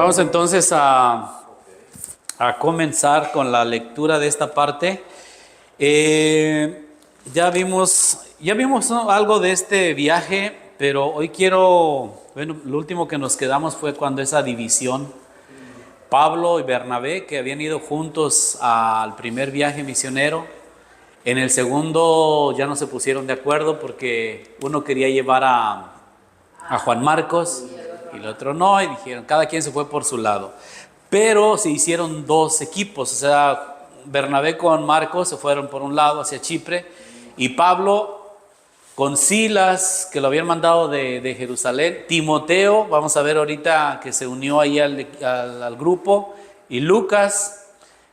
Vamos entonces a comenzar con la lectura de esta parte. Ya vimos algo de este viaje, pero hoy bueno, lo último que nos quedamos fue cuando esa división, Pablo y Bernabé, que habían ido juntos al primer viaje misionero, en el segundo ya no se pusieron de acuerdo porque uno quería llevar a Juan Marcos y el otro no, y dijeron, cada quien se fue por su lado. Pero se hicieron dos equipos, o sea, Bernabé con Marcos se fueron por un lado hacia Chipre y Pablo con Silas, que lo habían mandado de Jerusalén, Timoteo, vamos a ver ahorita que se unió ahí al grupo, y Lucas.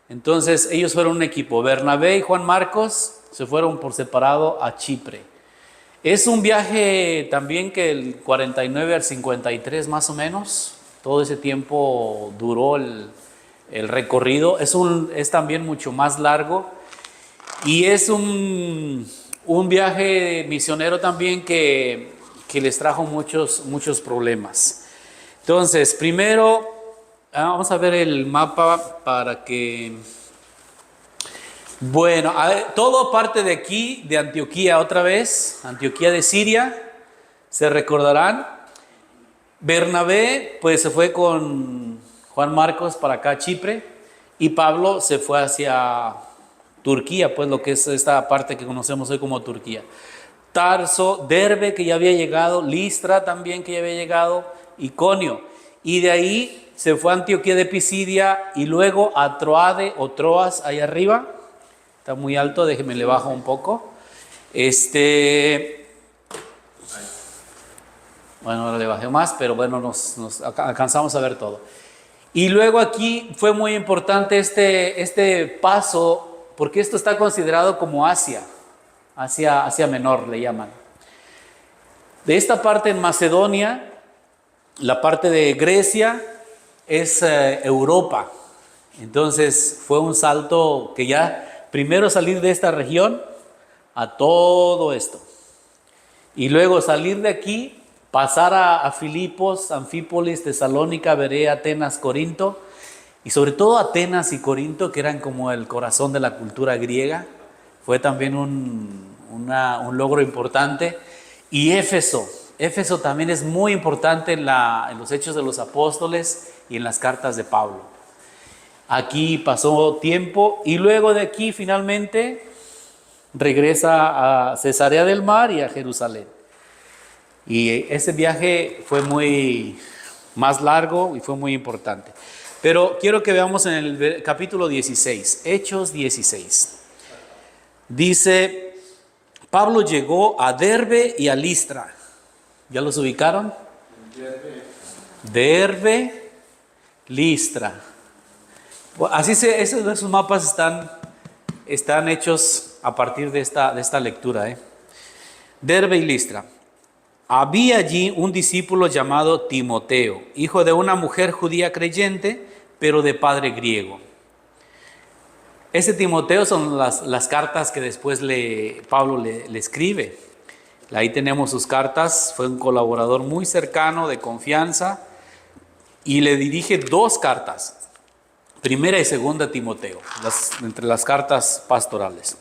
Entonces ellos fueron un equipo. Bernabé y Juan Marcos se fueron por separado a Chipre. Es un viaje también que el 49 al 53 más o menos, todo ese tiempo duró el recorrido. Es también mucho más largo y es un viaje misionero también que les trajo muchos problemas. Entonces, primero vamos a ver el mapa para que... Bueno, todo parte de aquí, de Antioquía otra vez, Antioquía de Siria, se recordarán. Bernabé pues se fue con Juan Marcos para acá, Chipre, y Pablo se fue hacia Turquía, pues lo que es esta parte que conocemos hoy como Turquía. Tarso, Derbe, que ya había llegado, Listra también, que ya había llegado, Iconio, y de ahí se fue a Antioquía de Pisidia y luego a Troade o Troas, ahí arriba. Está muy alto, déjeme le bajo un poco. Bueno, ahora le bajé más, pero bueno, nos alcanzamos a ver todo. Y luego aquí fue muy importante este paso, porque esto está considerado como Asia Menor, le llaman. De esta parte en Macedonia, la parte de Grecia es Europa. Entonces fue un salto que ya... Primero salir de esta región a todo esto. Y luego salir de aquí, pasar a Filipos, Anfípolis, Tesalónica, Berea, Atenas, Corinto. Y sobre todo Atenas y Corinto, que eran como el corazón de la cultura griega. Fue también un logro importante. Y Éfeso. Éfeso también es muy importante en los Hechos de los Apóstoles y en las cartas de Pablo. Aquí pasó tiempo y luego de aquí finalmente regresa a Cesarea del Mar y a Jerusalén. Y ese viaje fue más largo y fue muy importante. Pero quiero que veamos en el capítulo 16, Hechos 16. Dice, Pablo llegó a Derbe y a Listra. ¿Ya los ubicaron? Derbe, Listra. Así esos mapas están hechos a partir de esta lectura. Derbe y Listra. Había allí un discípulo llamado Timoteo, hijo de una mujer judía creyente, pero de padre griego. Ese Timoteo son las cartas que después Pablo le escribe. Ahí tenemos sus cartas. Fue un colaborador muy cercano, de confianza, y le dirige dos cartas. Primera y segunda Timoteo, entre las cartas pastorales.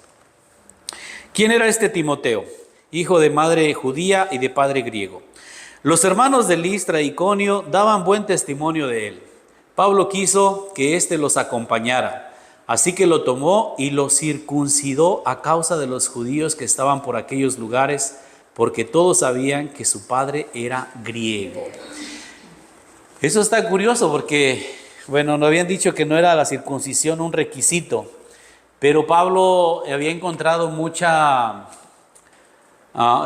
¿Quién era este Timoteo? Hijo de madre judía y de padre griego. Los hermanos de Listra y Iconio daban buen testimonio de él. Pablo quiso que éste los acompañara, así que lo tomó y lo circuncidó a causa de los judíos que estaban por aquellos lugares, porque todos sabían que su padre era griego. Eso está curioso porque... Bueno, nos habían dicho que no era la circuncisión un requisito, pero Pablo había encontrado mucha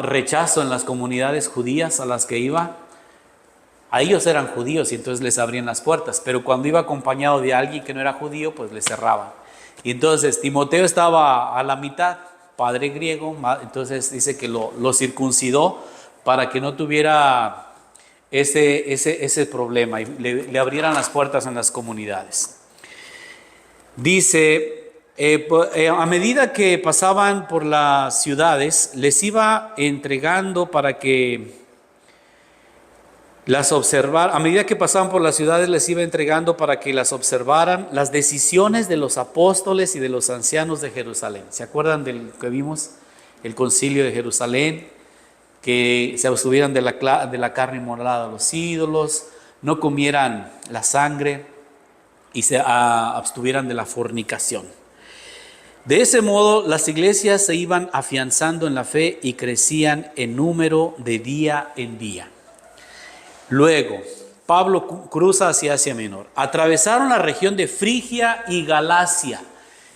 rechazo en las comunidades judías a las que iba. A ellos eran judíos y entonces les abrían las puertas, pero cuando iba acompañado de alguien que no era judío, pues les cerraban. Y entonces Timoteo estaba a la mitad, padre griego, entonces dice que lo circuncidó para que no tuviera... ese problema y le abrieran las puertas en las comunidades. Dice, a medida que pasaban por las ciudades, les iba entregando para que Las observar, a medida que pasaban por las ciudades les iba entregando para que las observaran las decisiones de los apóstoles y de los ancianos de Jerusalén. ¿Se acuerdan del que vimos? El concilio de Jerusalén, que se abstuvieran de la carne inmolada a los ídolos, no comieran la sangre y se abstuvieran de la fornicación. De ese modo las iglesias se iban afianzando en la fe y crecían en número de día en día. Luego, Pablo cruza hacia Asia Menor. Atravesaron la región de Frigia y Galacia.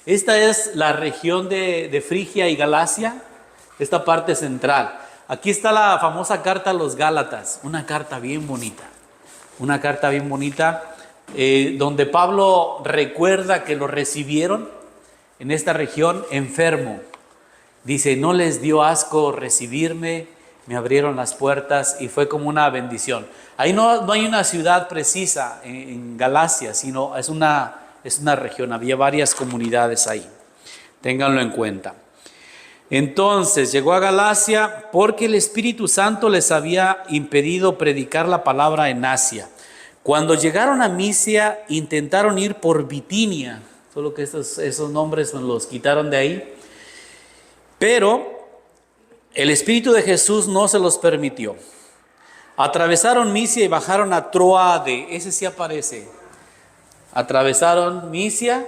Esta es la región de Frigia y Galacia, esta parte central. Aquí está la famosa carta a los Gálatas, una carta bien bonita. Una carta bien bonita donde Pablo recuerda que lo recibieron en esta región enfermo. Dice, no les dio asco recibirme, me abrieron las puertas y fue como una bendición. Ahí no hay una ciudad precisa en Galacia, sino es una región. Había varias comunidades ahí. Ténganlo en cuenta. Entonces llegó a Galacia porque el Espíritu Santo les había impedido predicar la palabra en Asia. Cuando llegaron a Misia, intentaron ir por Bitinia, solo que esos nombres nos los quitaron de ahí. Pero el Espíritu de Jesús no se los permitió. Atravesaron Misia y bajaron a Troade. Ese sí aparece. Atravesaron Misia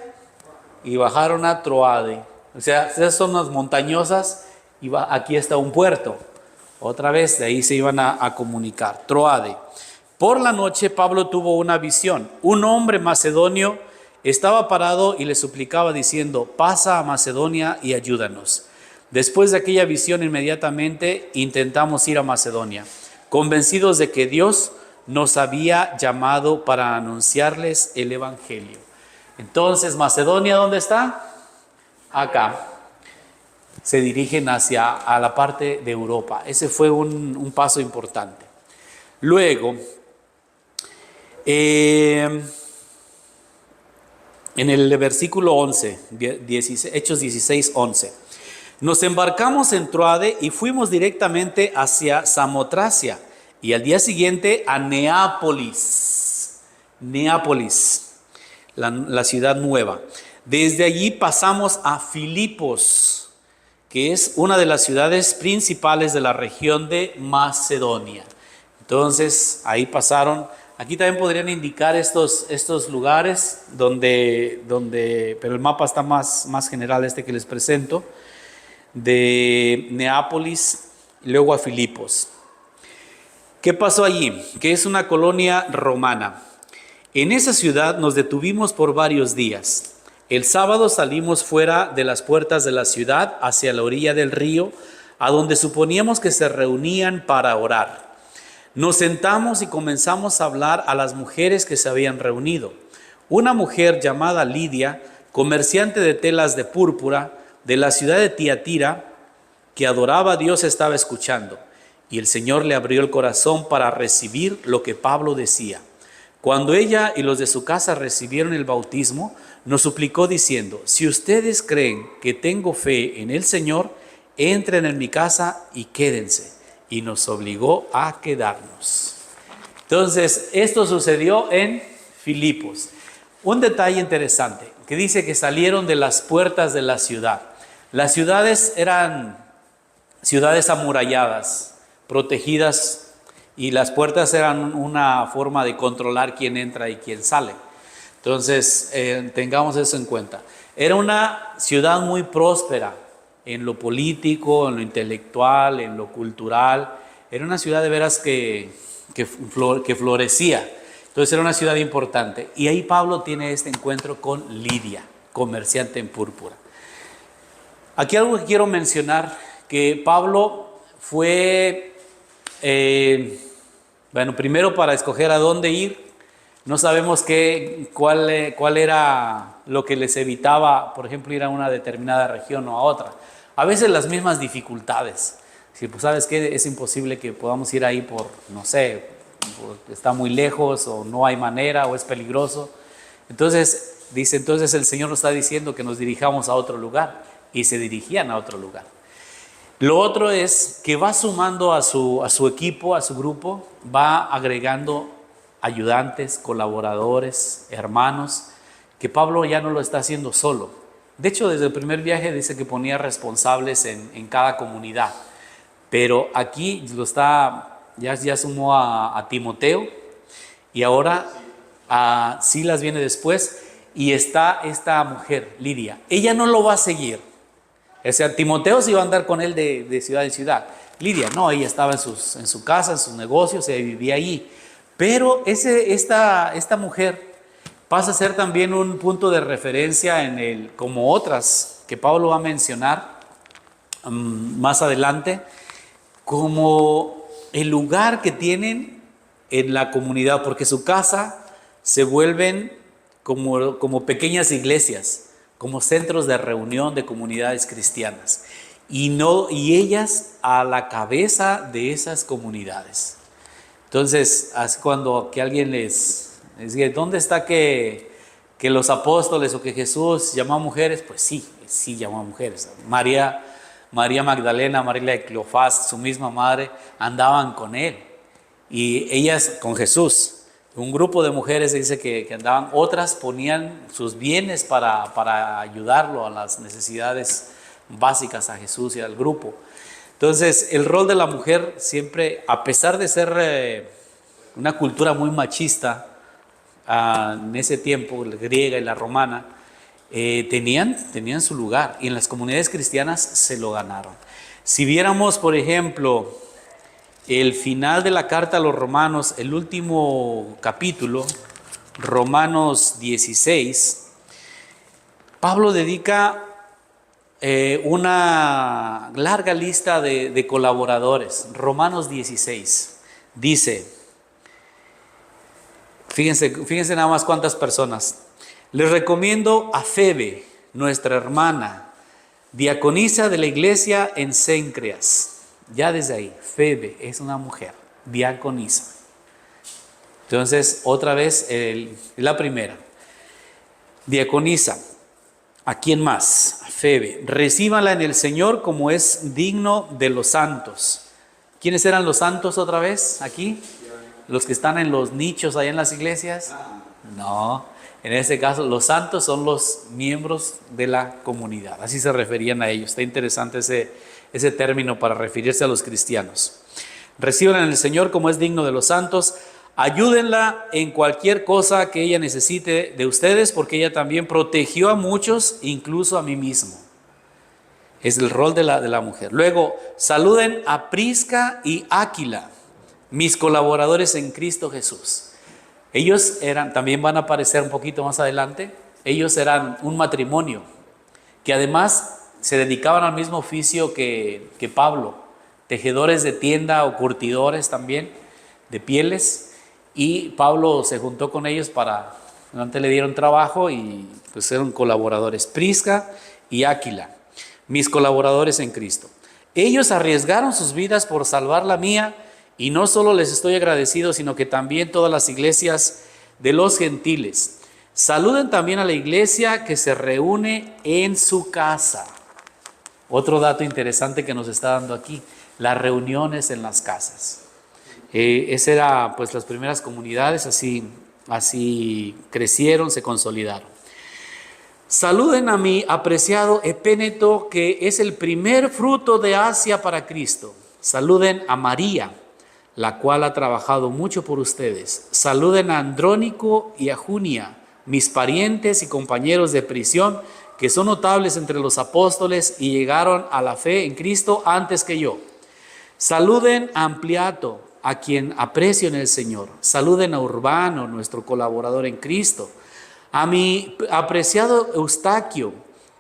y bajaron a Troade. O sea, esas son las montañosas y aquí está un puerto. Otra vez, de ahí se iban a comunicar. Troade. Por la noche Pablo tuvo una visión. Un hombre macedonio estaba parado y le suplicaba diciendo, pasa a Macedonia y ayúdanos. Después de aquella visión inmediatamente intentamos ir a Macedonia, convencidos de que Dios nos había llamado para anunciarles el Evangelio. Entonces, Macedonia, ¿dónde está? Acá. Se dirigen a la parte de Europa. Ese fue un paso importante. Luego, en el versículo 11, Hechos 16, 11. Nos embarcamos en Troade y fuimos directamente hacia Samotracia y al día siguiente a Neápolis, la ciudad nueva. Desde allí pasamos a Filipos, que es una de las ciudades principales de la región de Macedonia. Entonces ahí pasaron. Aquí también podrían indicar estos lugares pero el mapa está más general que les presento. De Neápolis, luego a Filipos. ¿Qué pasó allí? Que es una colonia romana. En esa ciudad nos detuvimos por varios días. El sábado salimos fuera de las puertas de la ciudad hacia la orilla del río, a donde suponíamos que se reunían para orar. Nos sentamos y comenzamos a hablar a las mujeres que se habían reunido. Una mujer llamada Lidia, comerciante de telas de púrpura, de la ciudad de Tiatira, que adoraba a Dios, estaba escuchando, y el Señor le abrió el corazón para recibir lo que Pablo decía. Cuando ella y los de su casa recibieron el bautismo, nos suplicó diciendo, si ustedes creen que tengo fe en el Señor, entren en mi casa y quédense. Y nos obligó a quedarnos. Entonces, esto sucedió en Filipos. Un detalle interesante, que dice que salieron de las puertas de la ciudad. Las ciudades eran ciudades amuralladas, protegidas, y las puertas eran una forma de controlar quién entra y quién sale. Entonces, tengamos eso en cuenta. Era una ciudad muy próspera en lo político, en lo intelectual, en lo cultural. Era una ciudad de veras que florecía. Entonces era una ciudad importante. Y ahí Pablo tiene este encuentro con Lidia, comerciante en púrpura. Aquí algo que quiero mencionar, que Pablo fue, primero para escoger a dónde ir. No sabemos cuál era lo que les evitaba, por ejemplo, ir a una determinada región o a otra. A veces las mismas dificultades. Si pues sabes que es imposible que podamos ir ahí porque está muy lejos o no hay manera o es peligroso. Entonces el Señor nos está diciendo que nos dirijamos a otro lugar, y se dirigían a otro lugar. Lo otro es que va sumando a su equipo, a su grupo, va agregando ayudantes, colaboradores, hermanos, que Pablo ya no lo está haciendo solo. De hecho, desde el primer viaje dice que ponía responsables en cada comunidad, pero aquí ya sumó a Timoteo, y ahora a Silas viene después, y está esta mujer, Lidia. Ella no lo va a seguir. O sea, Timoteo se iba a andar con él de ciudad en ciudad. Lidia, no, ella estaba en su casa, en sus negocios, ella vivía allí. Pero esta mujer pasa a ser también un punto de referencia como otras que Pablo va a mencionar más adelante, como el lugar que tienen en la comunidad, porque su casa se vuelven como pequeñas iglesias, como centros de reunión de comunidades cristianas, y ellas a la cabeza de esas comunidades. Entonces, cuando que alguien les dice, ¿dónde está que los apóstoles o que Jesús llamó a mujeres? Pues sí llamó a mujeres. María Magdalena, María de Cleofás, su misma madre, andaban con él, y ellas con Jesús. Un grupo de mujeres dice que andaban, otras ponían sus bienes para ayudarlo a las necesidades básicas a Jesús y al grupo. Entonces, el rol de la mujer siempre, a pesar de ser una cultura muy machista en ese tiempo, la griega y la romana, tenían su lugar, y en las comunidades cristianas se lo ganaron. Si viéramos, por ejemplo, el final de la carta a los romanos, el último capítulo, Romanos 16, Pablo dedica una larga lista de colaboradores. Romanos 16 dice, fíjense nada más cuántas personas. Les recomiendo a Febe, nuestra hermana, diaconisa de la iglesia en Cencreas. Ya desde ahí, Febe es una mujer, diaconisa. Entonces, otra vez, la primera, diaconisa. ¿A quién más? A Febe. Recíbanla en el Señor como es digno de los santos. ¿Quiénes eran los santos otra vez aquí? ¿Los que están en los nichos allá en las iglesias? No, en este caso los santos son los miembros de la comunidad. Así se referían a ellos. Está interesante ese término para referirse a los cristianos. Reciban en el Señor como es digno de los santos. Ayúdenla en cualquier cosa que ella necesite de ustedes, porque ella también protegió a muchos, incluso a mí mismo. Es el rol de la mujer. Luego, saluden a Prisca y Áquila, mis colaboradores en Cristo Jesús. Ellos también van a aparecer un poquito más adelante, ellos eran un matrimonio que además se dedicaban al mismo oficio que Pablo, tejedores de tienda o curtidores también de pieles, y Pablo se juntó con ellos antes le dieron trabajo y pues eran colaboradores, Prisca y Áquila, mis colaboradores en Cristo. Ellos arriesgaron sus vidas por salvar la mía, y no solo les estoy agradecido, sino que también todas las iglesias de los gentiles. Saluden también a la iglesia que se reúne en su casa. Otro dato interesante que nos está dando aquí, las reuniones en las casas. Esas eran pues las primeras comunidades, así crecieron, se consolidaron. Saluden a mi apreciado Epéneto, que es el primer fruto de Asia para Cristo. Saluden a María, la cual ha trabajado mucho por ustedes. Saluden a Andrónico y a Junia, mis parientes y compañeros de prisión, que son notables entre los apóstoles y llegaron a la fe en Cristo antes que yo. Saluden a Ampliato, a quien aprecio en el Señor. Saluden a Urbano, nuestro colaborador en Cristo. A mi apreciado Eustaquio.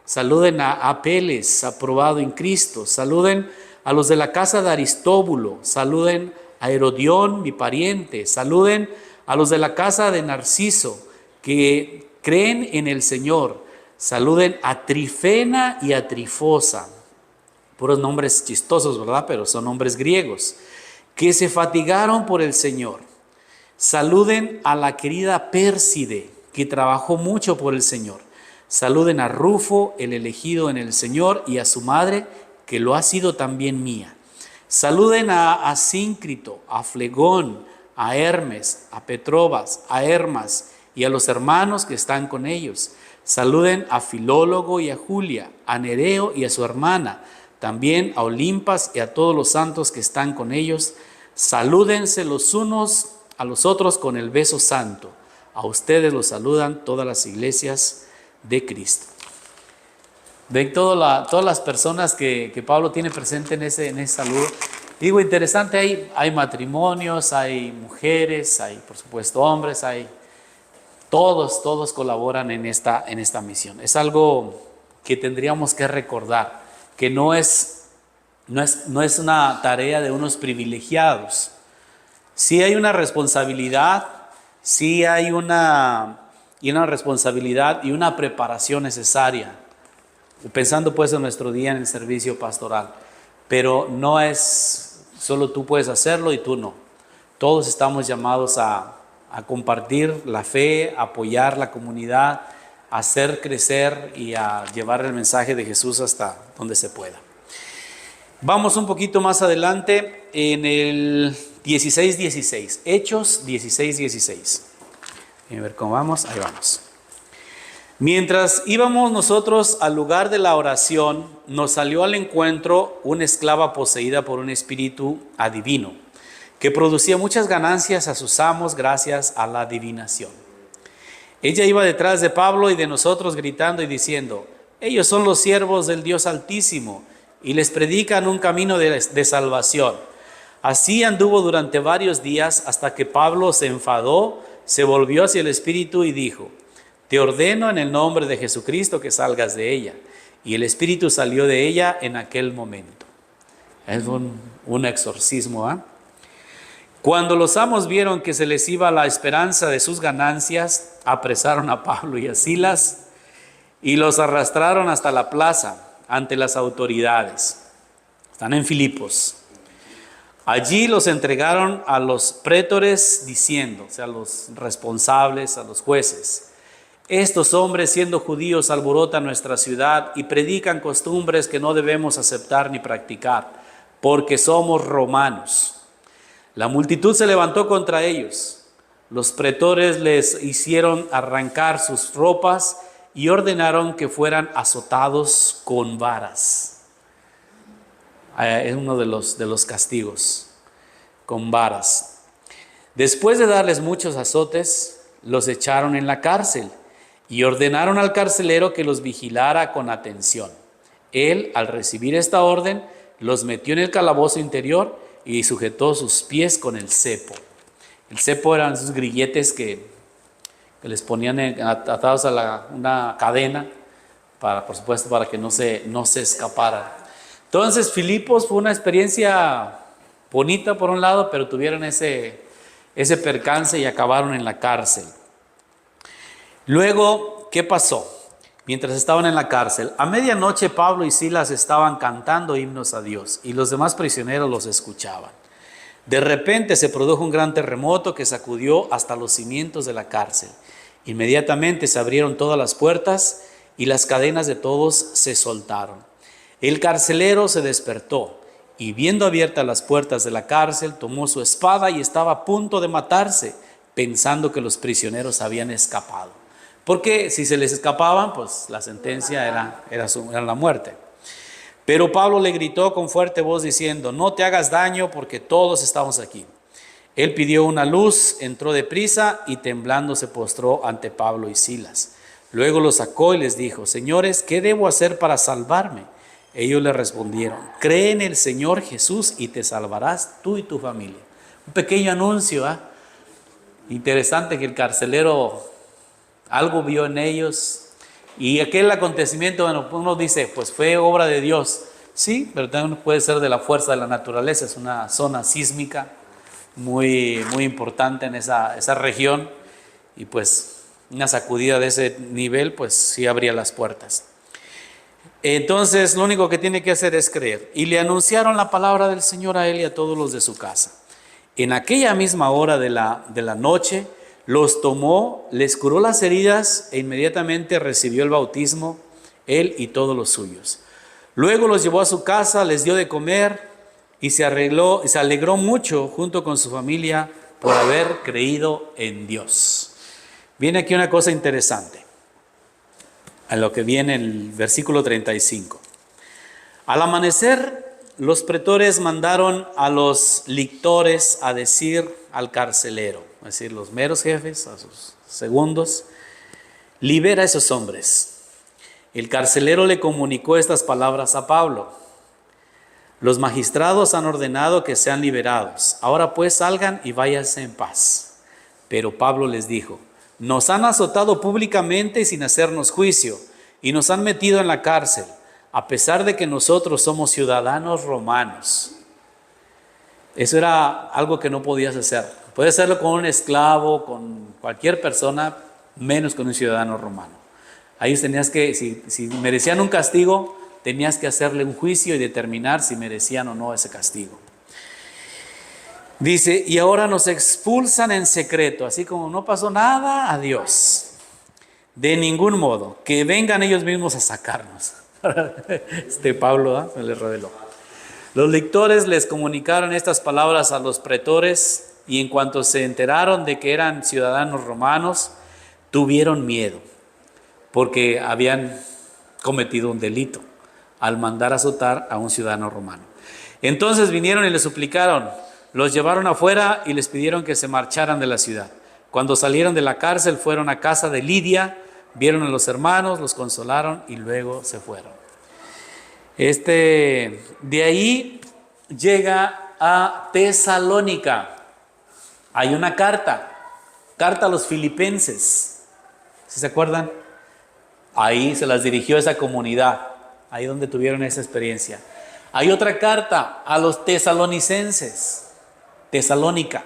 Saluden a Apeles, aprobado en Cristo. Saluden a los de la casa de Aristóbulo. Saluden a Herodión, mi pariente. Saluden a los de la casa de Narciso, que creen en el Señor. Saluden a Trifena y a Trifosa. Puros nombres chistosos, ¿verdad? Pero son nombres griegos, que se fatigaron por el Señor. Saluden a la querida Pérside, que trabajó mucho por el Señor. Saluden a Rufo, el elegido en el Señor, y a su madre, que lo ha sido también mía. Saluden a Asíncrito, a Flegón, a Hermes, a Petrobas, a Hermas y a los hermanos que están con ellos. Saluden a Filólogo y a Julia, a Nereo y a su hermana, también a Olimpas y a todos los santos que están con ellos. Salúdense los unos a los otros con el beso santo. A ustedes los saludan todas las iglesias de Cristo. Ven todas las personas que Pablo tiene presente en ese saludo. Digo, interesante, hay matrimonios, hay mujeres, hay por supuesto hombres, todos colaboran en esta misión. Es algo que tendríamos que recordar, que no es una tarea de unos privilegiados. Sí hay una responsabilidad, sí hay una responsabilidad y una preparación necesaria, pensando pues en nuestro día en el servicio pastoral, pero no es solo tú puedes hacerlo y tú no. Todos estamos llamados a compartir la fe, a apoyar la comunidad, a hacer crecer y a llevar el mensaje de Jesús hasta donde se pueda. Vamos un poquito más adelante en el 16:16, Hechos 16:16. A ver cómo vamos, ahí vamos. Mientras íbamos nosotros al lugar de la oración, nos salió al encuentro una esclava poseída por un espíritu adivino, que producía muchas ganancias a sus amos gracias a la adivinación. Ella iba detrás de Pablo y de nosotros gritando y diciendo: ellos son los siervos del Dios Altísimo y les predican un camino de salvación. Así anduvo durante varios días hasta que Pablo se enfadó, se volvió hacia el espíritu y dijo: te ordeno en el nombre de Jesucristo que salgas de ella. Y el espíritu salió de ella en aquel momento. Es un exorcismo, ¿eh? Cuando los amos vieron que se les iba la esperanza de sus ganancias, apresaron a Pablo y a Silas y los arrastraron hasta la plaza ante las autoridades. Están en Filipos. Allí los entregaron a los prétores diciendo, o sea, a los responsables, a los jueces: estos hombres, siendo judíos, alborotan nuestra ciudad y predican costumbres que no debemos aceptar ni practicar, porque somos romanos. La multitud se levantó contra ellos. Los pretores les hicieron arrancar sus ropas y ordenaron que fueran azotados con varas. Es uno de los castigos, con varas. Después de darles muchos azotes, los echaron en la cárcel y ordenaron al carcelero que los vigilara con atención. Él, al recibir esta orden, los metió en el calabozo interior y sujetó sus pies con el cepo. El cepo eran esos grilletes que les ponían atados a una cadena, por supuesto, para que no se escaparan. Entonces, Filipos fue una experiencia bonita por un lado, pero tuvieron ese percance y acabaron en la cárcel. Luego, ¿qué pasó? Mientras estaban en la cárcel, a medianoche Pablo y Silas estaban cantando himnos a Dios y los demás prisioneros los escuchaban. De repente se produjo un gran terremoto que sacudió hasta los cimientos de la cárcel. Inmediatamente se abrieron todas las puertas y las cadenas de todos se soltaron. El carcelero se despertó y, viendo abiertas las puertas de la cárcel, tomó su espada y estaba a punto de matarse, pensando que los prisioneros habían escapado. Porque si se les escapaban, pues la sentencia era la muerte. Pero Pablo le gritó con fuerte voz diciendo: no te hagas daño, porque todos estamos aquí. Él pidió una luz, entró deprisa y temblando se postró ante Pablo y Silas. Luego los sacó y les dijo: señores, ¿qué debo hacer para salvarme? Ellos le respondieron: cree en el Señor Jesús y te salvarás tú y tu familia. Un pequeño anuncio, ¿eh? Interesante, que el carcelero algo vio en ellos, y aquel acontecimiento, bueno, uno dice, pues fue obra de Dios. Sí, pero también puede ser de la fuerza de la naturaleza. Es una zona sísmica muy importante en esa región, y pues una sacudida de ese nivel, pues sí abría las puertas. Entonces lo único que tiene que hacer es creer. Y le anunciaron la palabra del Señor a él y a todos los de su casa. En aquella misma hora de la noche, los tomó, les curó las heridas e inmediatamente recibió el bautismo, él y todos los suyos. Luego los llevó a su casa, les dio de comer y se alegró mucho junto con su familia por haber creído en Dios. Viene aquí una cosa interesante, a lo que viene en el versículo 35. Al amanecer, los pretores mandaron a los lictores a decir al carcelero, es decir, los meros jefes, a sus segundos: libera a esos hombres. El carcelero le comunicó estas palabras a Pablo: los magistrados han ordenado que sean liberados. Ahora pues salgan y váyanse en paz. Pero Pablo les dijo: nos han azotado públicamente y sin hacernos juicio, y nos han metido en la cárcel, a pesar de que nosotros somos ciudadanos romanos. Eso era algo que no podías hacer. Puedes hacerlo con un esclavo, con cualquier persona, menos con un ciudadano romano. Ahí tenías que, si merecían un castigo, tenías que hacerle un juicio y determinar si merecían o no ese castigo. Dice: y ahora nos expulsan en secreto, así como no pasó nada, adiós. De ningún modo, que vengan ellos mismos a sacarnos. Pablo se les reveló. Los lictores les comunicaron estas palabras a los pretores, y en cuanto se enteraron de que eran ciudadanos romanos, tuvieron miedo, porque habían cometido un delito al mandar azotar a un ciudadano romano. Entonces vinieron y les suplicaron, los llevaron afuera y les pidieron que se marcharan de la ciudad. Cuando salieron de la cárcel, fueron a casa de Lidia, vieron a los hermanos, los consolaron y luego se fueron. De ahí llega a Tesalónica. Hay una carta a los filipenses, ¿sí se acuerdan? Ahí se las dirigió esa comunidad, ahí donde tuvieron esa experiencia. Hay otra carta a los tesalonicenses, Tesalónica.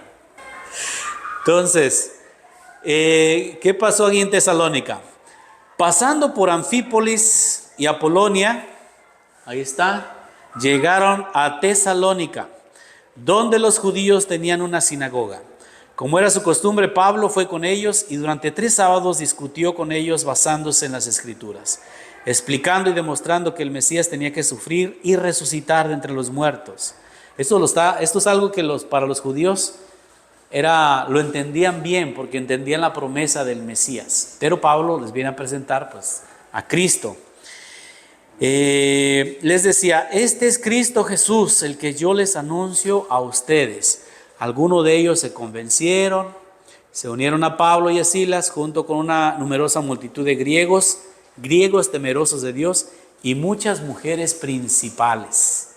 Entonces, ¿qué pasó aquí en Tesalónica? Pasando por Anfípolis y Apolonia, ahí está, llegaron a Tesalónica, donde los judíos tenían una sinagoga. Como era su costumbre, Pablo fue con ellos y durante 3 sábados discutió con ellos basándose en las Escrituras, explicando y demostrando que el Mesías tenía que sufrir y resucitar de entre los muertos. Esto es algo que para los judíos lo entendían bien, porque entendían la promesa del Mesías. Pero Pablo les viene a presentar a Cristo. Les decía: este es Cristo Jesús, el que yo les anuncio a ustedes. Algunos de ellos se convencieron, se unieron a Pablo y a Silas junto con una numerosa multitud de griegos temerosos de Dios y muchas mujeres principales.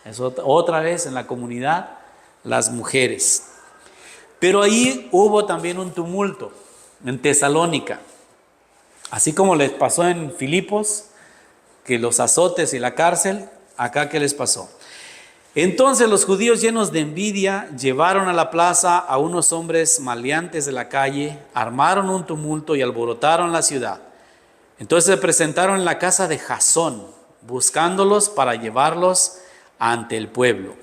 Eso otra vez en la comunidad, las mujeres. Pero ahí hubo también un tumulto en Tesalónica, así como les pasó en Filipos, que los azotes y la cárcel. Acá, ¿qué les pasó? Entonces los judíos, llenos de envidia, llevaron a la plaza a unos hombres maleantes de la calle, armaron un tumulto y alborotaron la ciudad. Entonces se presentaron en la casa de Jasón, buscándolos para llevarlos ante el pueblo.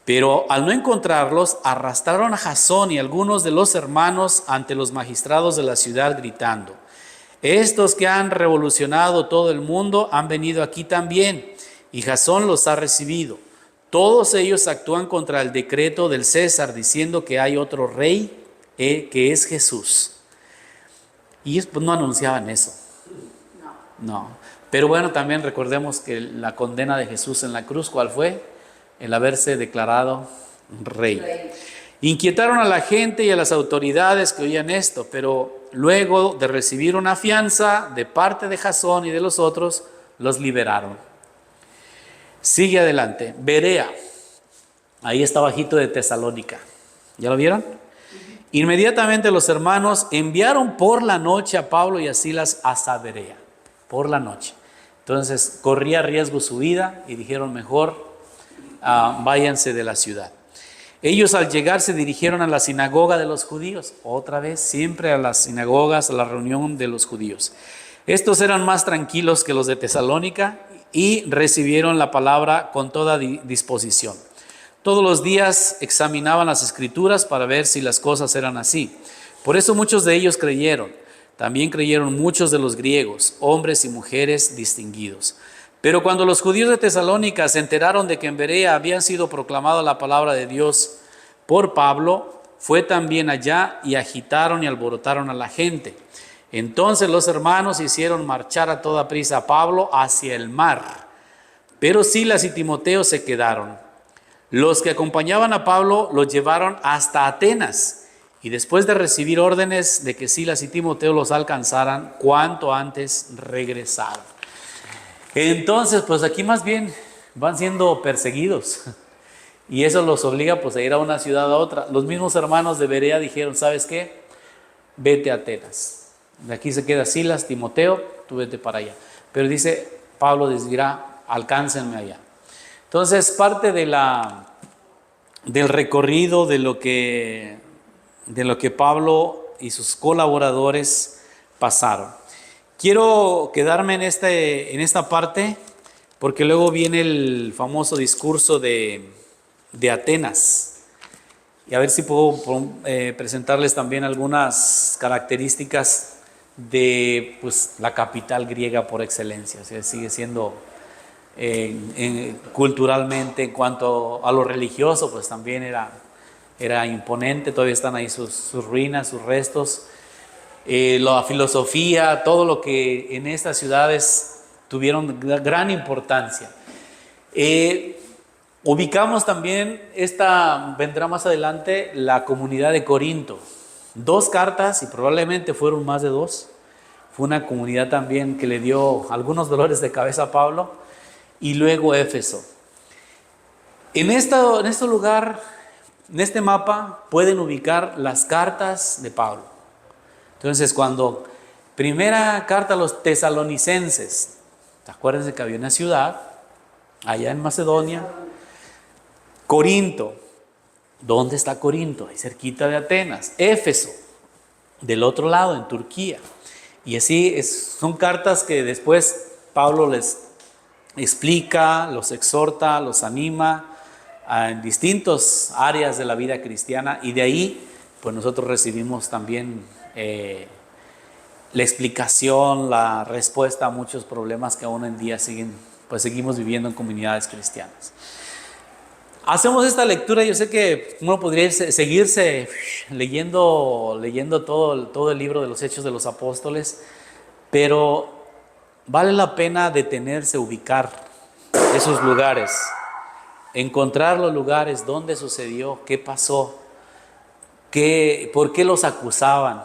Pero al no encontrarlos, arrastraron a Jasón y algunos de los hermanos ante los magistrados de la ciudad, gritando: estos que han revolucionado todo el mundo han venido aquí también, y Jasón los ha recibido. Todos ellos actúan contra el decreto del César, diciendo que hay otro rey, que es Jesús. Y ellos no anunciaban eso. No. Pero bueno, también recordemos que la condena de Jesús en la cruz, ¿cuál fue? El haberse declarado rey. Inquietaron a la gente y a las autoridades que oían esto, pero luego de recibir una fianza de parte de Jasón y de los otros, los liberaron. Sigue adelante. Berea, ahí está bajito de Tesalónica. ¿Ya lo vieron? Inmediatamente los hermanos enviaron por la noche a Pablo y a Silas hasta Berea. Por la noche. Entonces corría riesgo su vida y dijeron: mejor váyanse de la ciudad. Ellos al llegar se dirigieron a la sinagoga de los judíos. Otra vez, siempre a las sinagogas, a la reunión de los judíos. Estos eran más tranquilos que los de Tesalónica y recibieron la palabra con toda disposición. Todos los días examinaban las Escrituras para ver si las cosas eran así. Por eso muchos de ellos creyeron. También creyeron muchos de los griegos, hombres y mujeres distinguidos. Pero cuando los judíos de Tesalónica se enteraron de que en Berea había sido proclamada la palabra de Dios por Pablo, fue también allá y agitaron y alborotaron a la gente. Entonces los hermanos hicieron marchar a toda prisa a Pablo hacia el mar, pero Silas y Timoteo se quedaron. Los que acompañaban a Pablo los llevaron hasta Atenas, y después de recibir órdenes de que Silas y Timoteo los alcanzaran, cuanto antes regresaron. Entonces, pues aquí más bien van siendo perseguidos, y eso los obliga pues a ir a una ciudad a otra. Los mismos hermanos de Berea dijeron, ¿sabes qué? Vete a Atenas. De aquí se queda Silas, Timoteo, tú vete para allá. Pero dice, Pablo les dirá, alcáncenme allá. Entonces, parte del recorrido de lo que Pablo y sus colaboradores pasaron. Quiero quedarme en esta parte, porque luego viene el famoso discurso de Atenas. Y a ver si puedo presentarles también algunas características de pues, la capital griega por excelencia. O sea, sigue siendo culturalmente, en cuanto a lo religioso, pues también era imponente. Todavía están ahí sus ruinas, sus restos. La filosofía, todo lo que en estas ciudades tuvieron gran importancia. Ubicamos también, vendrá más adelante, la comunidad de Corinto. 2 cartas, y probablemente fueron más de 2. Fue una comunidad también que le dio algunos dolores de cabeza a Pablo. Y luego Éfeso. En este lugar, en este mapa, pueden ubicar las cartas de Pablo. Entonces, cuando primera carta a los tesalonicenses, acuérdense que había una ciudad allá en Macedonia, Corinto. ¿Dónde está Corinto? Ahí cerquita de Atenas. Éfeso, del otro lado, en Turquía. Y así son cartas que después Pablo les explica, los exhorta, los anima en distintas áreas de la vida cristiana, y de ahí pues nosotros recibimos también la explicación, la respuesta a muchos problemas que aún en día seguimos viviendo en comunidades cristianas. Hacemos esta lectura. Yo sé que uno podría seguirse leyendo todo el libro de los Hechos de los Apóstoles, pero vale la pena detenerse, ubicar esos lugares, encontrar los lugares donde sucedió, qué pasó, por qué los acusaban,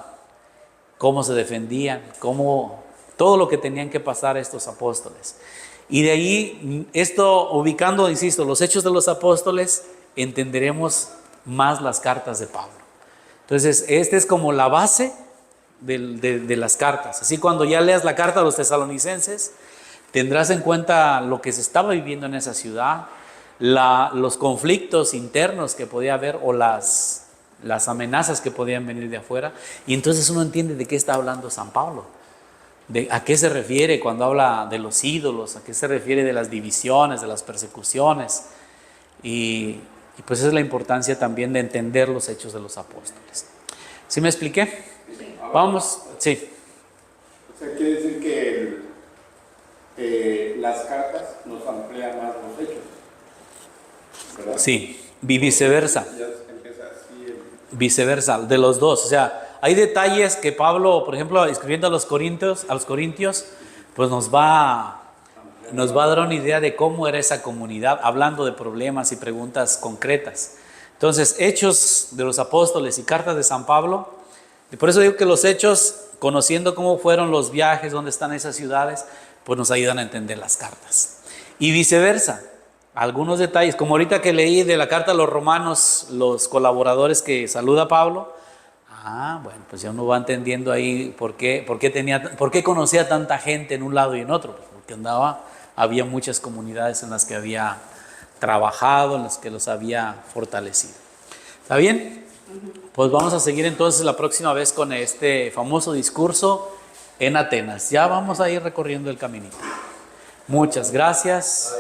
cómo se defendían, todo lo que tenían que pasar estos apóstoles. Y de ahí, ubicando, insisto, los Hechos de los Apóstoles, entenderemos más las cartas de Pablo. Entonces, esta es como la base de las cartas. Así, cuando ya leas la carta a los tesalonicenses, tendrás en cuenta lo que se estaba viviendo en esa ciudad, los conflictos internos que podía haber, o las amenazas que podían venir de afuera. Y entonces uno entiende de qué está hablando San Pablo. ¿A qué se refiere cuando habla de los ídolos? ¿A qué se refiere de las divisiones, de las persecuciones? Y pues esa es la importancia también de entender los Hechos de los Apóstoles. ¿Sí me expliqué? Vamos, sí. O sea, quiere decir que las cartas nos amplían más los hechos, ¿verdad? Sí, viceversa. Ya empieza así Viceversa, de los dos. O sea, hay detalles que Pablo, por ejemplo, escribiendo a los corintios, pues nos va a dar una idea de cómo era esa comunidad, hablando de problemas y preguntas concretas. Entonces, Hechos de los Apóstoles y cartas de San Pablo. Y por eso digo que los Hechos, conociendo cómo fueron los viajes, dónde están esas ciudades, pues nos ayudan a entender las cartas. Y viceversa, algunos detalles, como ahorita que leí de la carta a los romanos, los colaboradores que saluda a Pablo. Bueno, pues ya uno va entendiendo ahí por qué conocía tanta gente en un lado y en otro. Pues porque había muchas comunidades en las que había trabajado, en las que los había fortalecido. ¿Está bien? Pues vamos a seguir entonces la próxima vez con este famoso discurso en Atenas. Ya vamos a ir recorriendo el caminito. Muchas gracias.